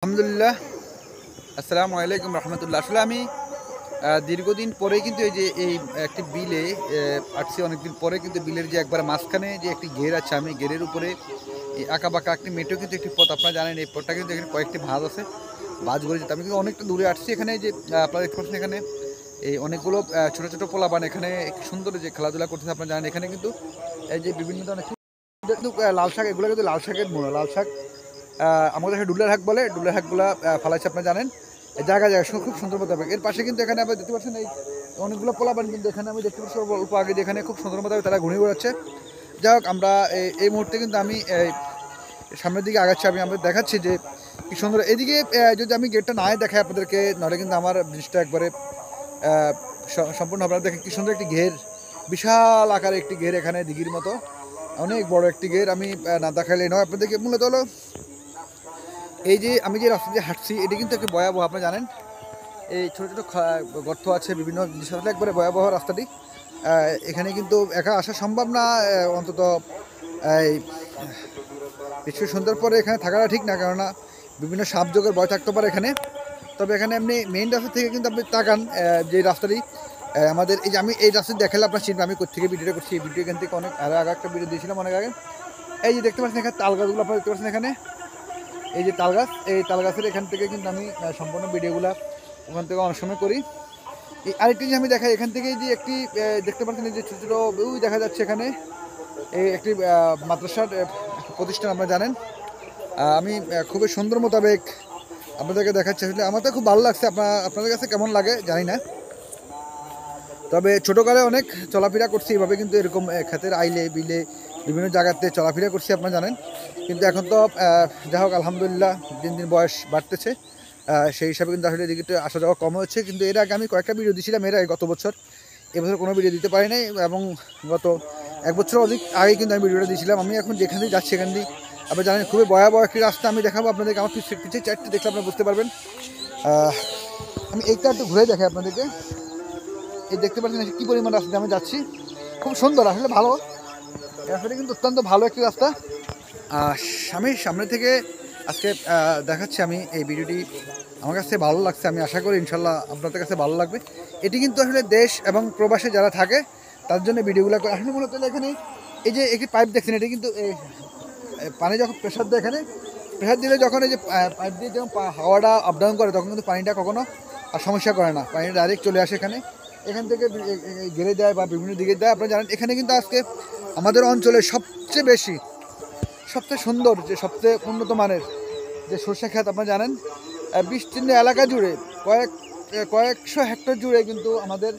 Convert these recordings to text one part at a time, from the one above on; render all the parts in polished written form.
আলহামদুলিল্লাহ। আসসালামু আলাইকুম রহমতুল্লাহ। আসলে আমি দীর্ঘদিন পরে কিন্তু এই যে একটি বিলে আসছি, অনেকদিন পরে কিন্তু বিলের যে একবার মাঝখানে যে একটি ঘের আছে, আমি ঘেরের উপরে এই আঁকা বাঁকা একটি মেঠো কিন্তু একটি পথ, আপনারা জানেন এই পথটা কিন্তু এখানে কয়েকটি ভাঁজ আছে, ভাঁজ ঘুরে যেতে আমি কিন্তু অনেকটা দূরে আসছি। এখানে যে আপনারা দেখতে পাচ্ছেন এখানে এই অনেকগুলো ছোটো ছোটো পোলাপান এখানে একটি সুন্দর যে খেলাধুলা করতেছে, আপনারা জানেন এখানে কিন্তু এই যে বিভিন্ন ধরনের কিন্তু লাল শাক, এগুলো কিন্তু লাল শাকের মোড়া, লাল শাক আমাদের এখানে ডুলের শাক বলে, ডুলের শাকগুলো ফালাইছে আপনারা জানেন। জায়গা জায়গা খুব সুন্দর মতো হবে। এর পাশে কিন্তু এখানে আপনি দেখতে পাচ্ছেন এই অনেকগুলো পোলাপান কিন্তু এখানে আমি দেখতে পাচ্ছি অল্প আগে, যেখানে খুব সুন্দর মতো তারা ঘুরে বেড়াচ্ছে। যাই হোক, আমরা এই মুহূর্তে কিন্তু আমি সামনের দিকে আগাচ্ছি, আমি আমাদের দেখাচ্ছি যে কি সুন্দর এদিকে। যদি আমি গেটটা নাই দেখাই আপনাদেরকে, নাহলে কিন্তু আমার জিনিসটা একবারে সম্পূর্ণ আপনারা দেখেন কি সুন্দর একটি ঘের, বিশাল আকারে একটি ঘের, এখানে দিঘির মতো অনেক বড় একটি ঘের। আমি না দেখাইলে নয় আপনাদেরকে। মূলত হলো এই যে আমি যে রাস্তা দিয়ে হাঁটছি, এটি কিন্তু একটি ভয়াবহ, আপনারা জানেন এই ছোটো ছোটো গর্ত আছে, বিভিন্ন জিনিস আসলে একবারে ভয়াবহ রাস্তাটি। এখানে কিন্তু একা আসা সম্ভব না, অন্তত এই কিছু সন্ধ্যার পরে এখানে থাকাটা ঠিক না, কেননা বিভিন্ন সাপযোগের ভয় থাকতে পারে এখানে। তবে এখানে এমনি মেইন রাস্তা থেকে কিন্তু আপনি তাকান, যে রাস্তাটি আমাদের এই যে আমি এই রাস্তা দেখালে আপনার চিনবেন আমি কোথেকে ভিডিওটা করছি। এই ভিডিও এখান থেকে অনেক আগে একটা ভিডিও দিয়েছিলাম অনেক আগে। এই যে দেখতে পাচ্ছেন এখানে তাল গাছগুলো আপনারা দেখতে পাচ্ছেন এখানে, এই যে তাল গাছ, এই তাল গাছের এখান থেকে কিন্তু আমি সম্পূর্ণ ভিডিওগুলো ওখান থেকে অনেক সময় করি। এই আরেকটি যে আমি দেখাই, এখান থেকে যে একটি দেখতে পাচ্ছেন এই যে ছোটো ছোটো ওই দেখা যাচ্ছে এখানে এই একটি মাদ্রাসার প্রতিষ্ঠান, আপনারা জানেন। আমি খুবই সুন্দর মোতাবেক আপনাদেরকে দেখাচ্ছি। আসলে আমার তো খুব ভালো লাগছে, আপনাদের কাছে কেমন লাগে জানি না। তবে ছোটোকালে অনেক চলাফেরা করছি এভাবে, কিন্তু এরকম ক্ষেতের আইলে বিলে বিভিন্ন জায়গাতে চলাফেরা করছি, আপনারা জানেন। কিন্তু এখন তো যাই হোক আলহামদুলিল্লাহ, দিন দিন বয়স বাড়তেছে, সেই হিসাবে কিন্তু আসলে এদিকে আসা যাওয়া কম হচ্ছে। কিন্তু এর আগে আমি কয়েকটা ভিডিও দিয়েছিলাম, গত বছর। এবছর কোনো ভিডিও দিতে পারি নাই, এবং গত এক বছর অধিক আগে কিন্তু আমি ভিডিওটা দিয়েছিলাম। আমি এখন যেখান দিয়ে যাচ্ছি সেখান দিয়ে আপনি জানেন খুবই ভয়াবহ একটি রাস্তা, আমি দেখাবো আপনাদেরকে। আমার পিছিয়ে চারটি দেখলে আপনারা বুঝতে পারবেন। আমি এইটা একটু ঘুরে দেখাই আপনাদেরকে। এই দেখতে পাচ্ছেন কী পরিমাণ রাস্তা আমি যাচ্ছি, খুব সুন্দর, আসলে ভালো আসলে, কিন্তু অত্যন্ত ভালো একটি রাস্তা। আমি সামনে থেকে আজকে দেখাচ্ছি। আমি এই ভিডিওটি আমার কাছে ভালো লাগছে, আমি আশা করি ইনশাল্লাহ আপনাদের কাছে ভালো লাগবে। এটি কিন্তু আসলে দেশ এবং প্রবাসে যারা থাকে তার জন্য ভিডিওগুলো করে। আসলে মূলত এখানে এই যে একটি পাইপ দেখছেন, এটি কিন্তু পানি যখন প্রেশার দেয়, এখানে প্রেশার দিলে যখন এই যে পাইপ দিয়ে যখন হাওয়াটা আপ ডাউন করে, তখন কিন্তু পানিটা কখনো আর সমস্যা করে না, পানিটা ডাইরেক্ট চলে আসে এখানে, এখান থেকে গেড়ে দেয় বা বিভিন্ন দিকে দেয়। আপনারা জানেন এখানে কিন্তু আজকে আমাদের অঞ্চলে সবচেয়ে বেশি, সবচেয়ে সুন্দর, যে সবচেয়ে উন্নত মানের যে সর্ষে ক্ষেত, আপনারা জানেন বিস্তীর্ণ এলাকা জুড়ে কয়েকশো হেক্টর জুড়ে কিন্তু আমাদের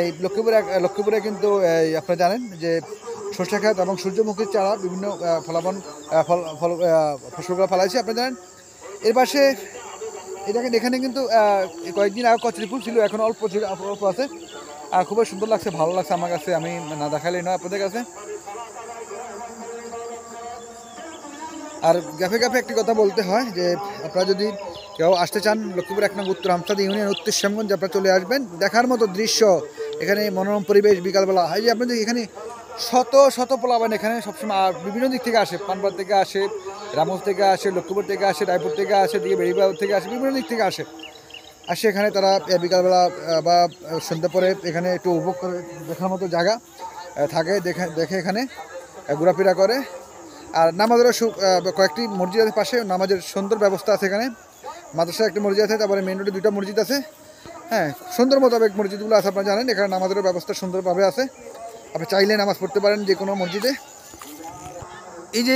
এই লক্ষ্মীপুরে কিন্তু আপনারা জানেন যে সর্ষে ক্ষেত এবং সূর্যমুখীর চারা বিভিন্ন ফসলগুলো ফলাইছে, আপনারা জানেন। এর পাশে এখানে কিন্তু কয়েকদিন আগে কচুরি ফুল ছিল, এখন অল্প ছিল, অল্প আছে। আর খুবই সুন্দর লাগছে, ভালো লাগছে আমার কাছে, আমি না দেখালেই নয় আপনাদের কাছে। আর গ্যাফে গ্যাফে একটি কথা বলতে হয় যে আপনারা যদি কেউ আসতে চান লক্ষ্মীপুর 1 নং উত্তর আমসাদ ইউনিয়ন উত্তর শ্যামগঞ্জ, আপনারা চলে আসবেন। দেখার মতো দৃশ্য এখানে, মনোরম পরিবেশ, বিকালবেলা হয় যে আপনাদের এখানে শত শত পোলাবান এখানে সবসময় বিভিন্ন দিক থেকে আসে, পানপাড় থেকে আসে, রামগঞ্জ থেকে আসে, লক্ষ্মীপুর থেকে আসে, রায়পুর থেকে আসে, দিকে বেড়িবাজার থেকে আসে, বিভিন্ন দিক থেকে আসে। এখানে তারা বিকালবেলা বা সন্ধ্যা পরে এখানে একটু উপভোগ করে, দেখার মতো জায়গা থাকে, দেখে এখানে ঘোরাফেরা করে। আর নামাজেরও কয়েকটি মসজিদের পাশে নামাজের সুন্দর ব্যবস্থা আছে এখানে। মাদ্রাসার একটি মসজিদ আছে, তারপরে মেন রোডে 2টা মসজিদ আছে। হ্যাঁ, সুন্দর মোতাবেক মসজিদগুলো আছে, আপনারা জানেন। এখানে নামাজেরও ব্যবস্থা সুন্দরভাবে আছে, আপনি চাইলে নামাজ পড়তে পারেন যে কোনো মসজিদে। এই যে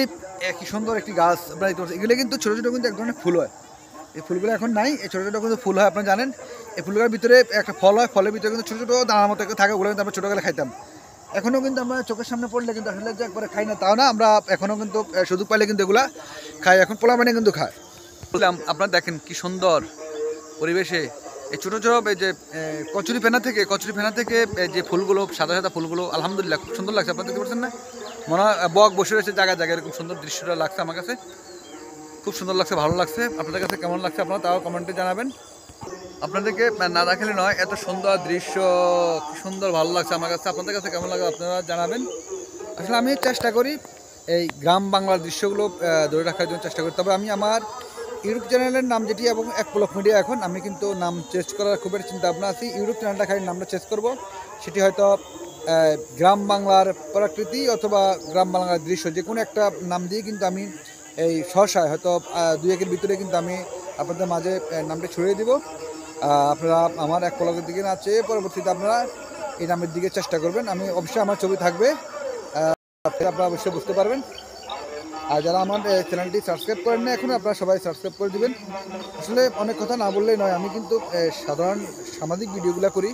কি সুন্দর একটি গাছ আপনারা দেখতে পাচ্ছেন, এগুলো কিন্তু ছোটো ছোটো কিন্তু এক ধরনের ফুল হয়। এই ফুলগুলো এখন নাই, এই ছোটো ছোটো কিন্তু ফুল হয়, আপনারা জানেন। এই ফুলগুলোর ভিতরে একটা ফল হয়, ফলের ভিতরে কিন্তু ছোটো ছোটো দানার মতো থাকে, ওগুলো কিন্তু আমরা ছোটোবেলা খাইতাম। এখনও কিন্তু আমরা চোখের সামনে পড়লে কিন্তু আসলে যে একবারে খাই না তাও না, আমরা এখনও কিন্তু সুযোগ পাইলে কিন্তু এগুলা খাই, এখন পোলা মানে কিন্তু খায়। বললাম আপনারা দেখেন কি সুন্দর পরিবেশে এই ছোটো ছোটো এই যে কচুরি ফেনা থেকে যে ফুলগুলো, সাদা সাদা ফুলগুলো, আলহামদুলিল্লাহ খুব সুন্দর লাগছে। আপনারা দেখতে পাচ্ছেন না, মনে হয় বক বসে রয়েছে জায়গায় জায়গায়, এরকম সুন্দর দৃশ্যটা লাগছে আমার কাছে, খুব সুন্দর লাগছে, ভালো লাগছে। আপনাদের কাছে কেমন লাগছে আপনারা তাও কমেন্টে জানাবেন। আপনাদেরকে না দেখালে নয়, এত সুন্দর দৃশ্য, কি সুন্দর ভালো লাগছে আমার কাছে। আপনাদের কাছে কেমন লাগে আপনারা জানাবেন। আসলে আমি চেষ্টা করি এই গ্রাম বাংলার দৃশ্যগুলো ধরে রাখার জন্য চেষ্টা করি। তবে আমি আমার ইউটিউব চ্যানেলের নাম যেটি এবং এক পলক মিডিয়া, এখন আমি কিন্তু নাম চেঞ্জ করার খুব একটা চিন্তা ভাবনা আছি। ইউটিউব চ্যানেলটা খালি নামটা চেঞ্জ করব, সেটি হয়তো গ্রাম বাংলার প্রকৃতি অথবা গ্রাম বাংলার দৃশ্য, যে কোনো একটা নাম দিয়ে কিন্তু আমি এই সহসায় হয়তো 2-1 ভিতরে কিন্তু আমি আপনাদের মাঝে নামটা ছড়িয়ে দিব। আপনারা আমার এক পলকের দিকে না চেয়ে পরবর্তীতে আপনারা এই নামের দিকে চেষ্টা করবেন। আমি অবশ্যই আমার ছবি থাকবে, আপনারা অবশ্যই বুঝতে পারবেন। আর যারা আমার চ্যানেলটি সাবস্ক্রাইব করেন না এখন, আপনারা সবাই সাবস্ক্রাইব করে দিবেন। আসলে অনেক কথা না বললেই নয়, আমি কিন্তু সাধারণ সামাজিক ভিডিওগুলো করি।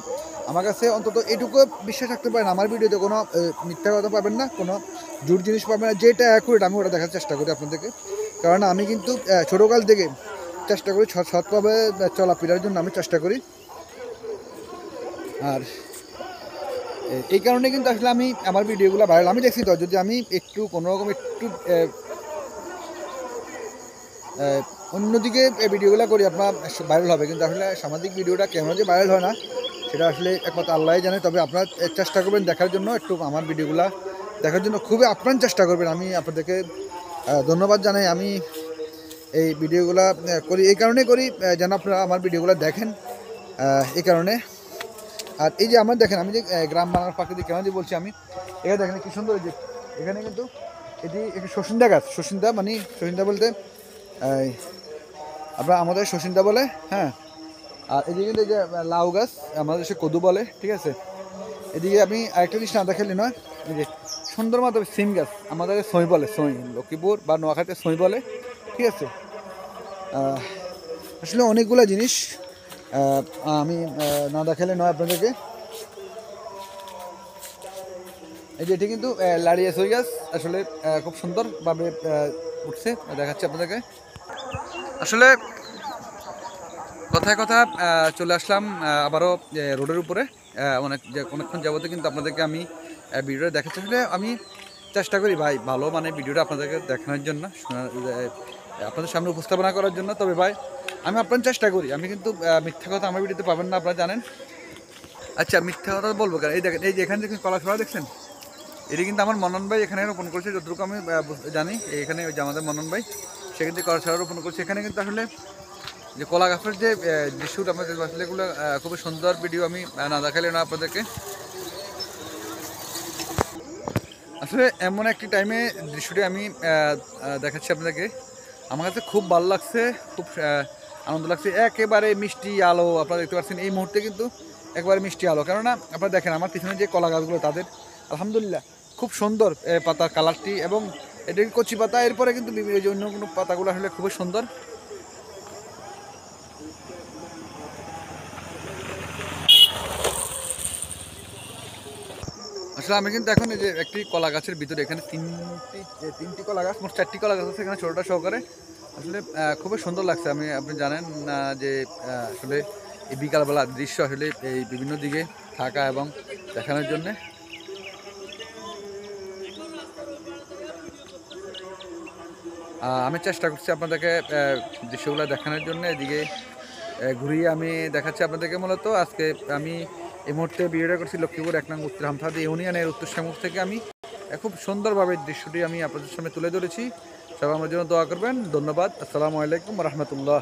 আমার কাছে অন্তত এটুকু বিশ্বাস রাখতে পারেন, আমার ভিডিওতে কোনো মিথ্যা কথা পাবেন না, কোনো জোর জিনিস পাবেন না। যেটা অ্যাকুরেট আমি ওটা দেখার চেষ্টা করি আপনাদেরকে। কারণ আমি কিন্তু ছোটোকাল থেকে চেষ্টা করি সৎভাবে চলাফেরার জন্য আমি চেষ্টা করি। আর এই কারণে কিন্তু আসলে আমি আমার ভিডিওগুলো ভাইরাল, আমি দেখছি তো যদি আমি একটু কোনোরকম একটু অন্যদিকে এই ভিডিওগুলো করি আপনার ভাইরাল হবে, কিন্তু আসলে সামাজিক ভিডিওটা কেমন যে ভাইরাল হয় না সেটা আসলে একমাত্র আল্লাহই জানে। তবে আপনারা চেষ্টা করবেন দেখার জন্য, একটু আমার ভিডিওগুলো দেখার জন্য খুবই আপ্রাণ চেষ্টা করবেন। আমি আপনাদেরকে ধন্যবাদ জানাই। আমি এই ভিডিওগুলো করি এই কারণে করি যেন আপনারা আমার ভিডিওগুলো দেখেন, এই কারণে। আর এই যে আমার দেখেন, আমি যে গ্রাম বাংলার প্রাকৃতিক কেন যে বলছি, আমি এখানে দেখেন কি সুন্দর, যে এখানে কিন্তু এটি একটি শসিন্দা গাছ। শসিন্দা মানে শসিন্দা বলতে আপনার আমাদের শসিন্দা বলে, হ্যাঁ। আর এদিকে কিন্তু এই যে লাউ গাছ, আমাদের দেশে কদু বলে, ঠিক আছে। এদিকে আমি আরেকটা জিনিস না দেখালি নয়, এই যে সুন্দর মতো সিম গাছ, আমাদের সই বলে, সই লক্ষ্মীপুর বা নোয়াখালীতে সই বলে, ঠিক আছে। আসলে অনেকগুলো জিনিস আমি না দেখালে নয় আপনাদেরকে। এই যে এটি কিন্তু লাড়িয়া সই গাছ, আসলে খুব সুন্দরভাবে উঠছে, দেখাচ্ছি আপনাদেরকে। আসলে কথায় কথা চলে আসলাম আবারও রোডের উপরে। অনেকক্ষণ যাবতে কিন্তু আপনাদেরকে আমি ভিডিওটা দেখাচ্ছি। আসলে আমি চেষ্টা করি ভাই ভালো মানে ভিডিওটা আপনাদেরকে দেখানোর জন্য, আপনাদের সামনে উপস্থাপনা করার জন্য। তবে ভাই আমি আপনার চেষ্টা করি, আমি কিন্তু মিথ্যা কথা আমার ভিডিওতে পাবেন না, আপনারা জানেন। আচ্ছা, মিথ্যা কথা বলবো কেন? এই দেখেন, এই যে এখানে দেখুন কলা ছড়া দেখছেন, এটি কিন্তু আমার মনন ভাই এখানে রোপণ করেছে, যতটুকু আমি জানি। এখানে ওই যে আমাদের মনন ভাই সেখান থেকে কলা ছড়া রোপণ করছে। এখানে কিন্তু আসলে যে কলা গাছের যে দৃশ্যটা আমাদের আসলে এগুলো খুবই সুন্দর ভিডিও, আমি না দেখালে না আপনাদেরকে। আসলে এমন একটি টাইমে দৃশ্যটি আমি দেখাচ্ছি আপনাদেরকে, আমার কাছে খুব ভালো লাগছে, খুব আনন্দ লাগছে। একেবারে মিষ্টি আলো আপনারা দেখতে পাচ্ছেন এই মুহূর্তে, কিন্তু একবারে মিষ্টি আলো। কেননা আপনারা দেখেন আমার পিছনে যে কলা গাছগুলো, তাদের আলহামদুলিল্লাহ খুব সুন্দর পাতার কালারটি, এবং এটা কচি পাতা, এরপরে কিন্তু যে অন্য কোনো পাতাগুলো আসলে খুবই সুন্দর। আসলে আমি কিন্তু এখন এই যে একটি কলা গাছের ভিতরে, এখানে তিনটি কলা গাছ, মোট 4টি কলা গাছ আছে এখানে ছোটোটা সহকারে। আসলে খুবই সুন্দর লাগছে। আপনি জানেন যে আসলে এই বিকালবেলার দৃশ্য আসলে এই বিভিন্ন দিকে থাকা এবং দেখানোর জন্যে। আমি চেষ্টা করছি আপনাদেরকে দৃশ্যগুলো দেখানোর জন্য। এদিকে ঘুরিয়ে আমি দেখাচ্ছি আপনাদেরকে। মূলত আজকে আমি এই মুহূর্তে ভিডিওটা করছি লক্ষ্মীপুর 1 নং উত্তর হামথাদি ইউনিয়নের উত্তর শ্যামুখ থেকে। আমি খুব সুন্দরভাবে দৃশ্যটি আমি আপনাদের সামনে তুলে ধরেছি। সবাই আমার জন্য দোয়া করবেন। ধন্যবাদ। আসসালামু আলাইকুম রহমতুল্লাহ।